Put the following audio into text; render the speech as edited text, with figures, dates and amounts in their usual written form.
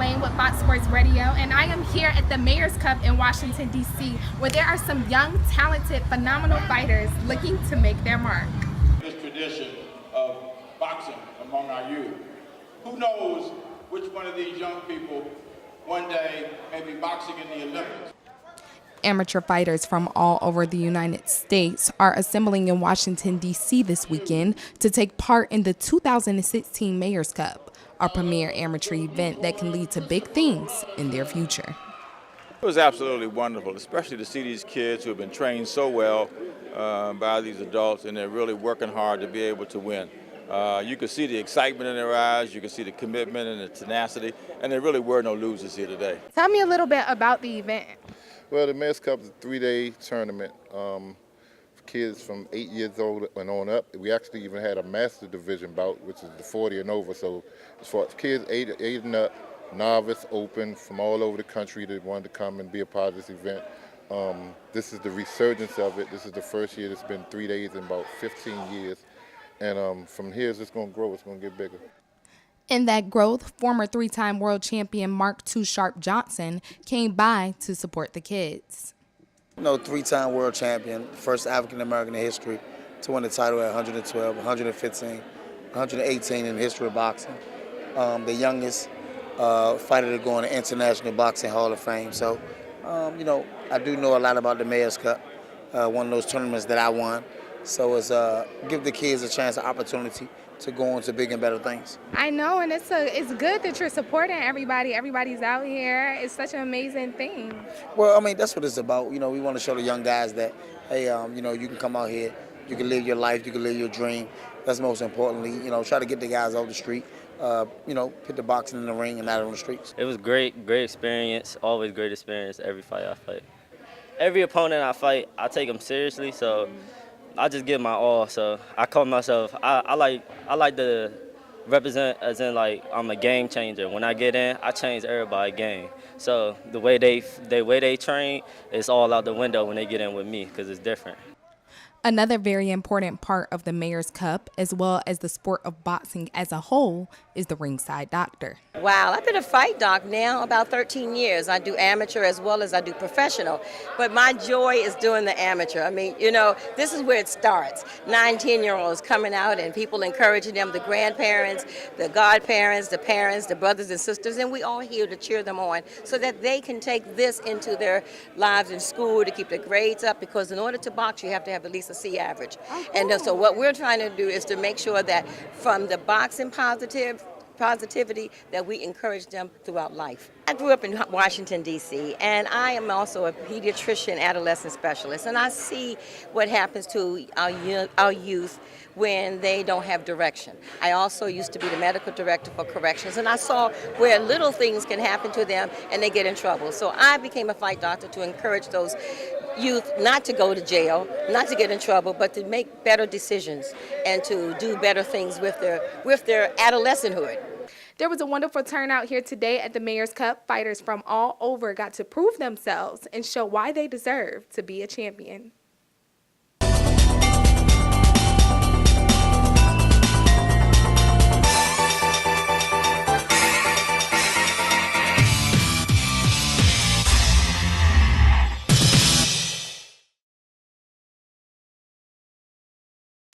Lane with Fox Sports Radio, and I am here at the Mayor's Cup in Washington, D.C., where there are some young, talented, phenomenal fighters looking to make their mark. This tradition of boxing among our youth. Who knows which one of these young people one day may be boxing in the Olympics? Amateur fighters from all over the United States are assembling in Washington, D.C. this weekend to take part in the 2016 Mayor's Cup, our premier amateur event that can lead to big things in their future. It was absolutely wonderful, especially to see these kids who have been trained so well by these adults, and they're really working hard to be able to win. You could see the excitement in their eyes, you could see the commitment and the tenacity, and there really were no losers here today. Tell me a little bit about the event. Well, the Mayor's Cup is a 3-day tournament for kids from 8 years old and on up. We actually even had a master division bout, which is the 40 and over. So as far as kids 8 and up, novice, open, from all over the country that wanted to come and be a part of this event. This is the resurgence of it. This is the first year that's been 3 days in about 15 years. And from here, it's just going to grow. It's going to get bigger. In that growth, former 3-time world champion Mark Too Sharp Johnson came by to support the kids. 3-time world champion, first African-American in history to win the title at 112, 115, 118 in the history of boxing. The youngest fighter to go in the International Boxing Hall of Fame. So, I do know a lot about the Mayor's Cup, one of those tournaments that I won. So it's give the kids a chance, an opportunity to go on to big and better things. I know, and it's good that you're supporting everybody. Everybody's out here. It's such an amazing thing. Well, I mean, that's what it's about. We want to show the young guys that, hey, you can come out here, you can live your life, you can live your dream. That's most importantly, try to get the guys off the street, put the boxing in the ring and not on the streets. It was great experience, always great experience every fight I fight. Every opponent I fight, I take them seriously, so I just give my all. So I call myself, I like to represent as in like I'm a game changer. When I get in, I change everybody's game. So the way they train, it's all out the window when they get in with me because it's different. Another very important part of the Mayor's Cup, as well as the sport of boxing as a whole, is the ringside doctor. Wow, I've been a fight doc now about 13 years. I do amateur as well as I do professional. But my joy is doing the amateur. I mean, this is where it starts. 9, 10-year-olds coming out and people encouraging them, the grandparents, the godparents, the parents, the brothers and sisters, and we all here to cheer them on so that they can take this into their lives in school to keep their grades up, because in order to box, you have to have at least a C average. And so what we're trying to do is to make sure that from the boxing positivity that we encourage them throughout life. I grew up in Washington, D.C., and I am also a pediatrician adolescent specialist, and I see what happens to our youth when they don't have direction. I also used to be the medical director for corrections, and I saw where little things can happen to them and they get in trouble. So I became a fight doctor to encourage those youth not to go to jail, not to get in trouble, but to make better decisions and to do better things with their adolescenthood. There was a wonderful turnout here today at the Mayor's Cup. Fighters from all over got to prove themselves and show why they deserve to be a champion.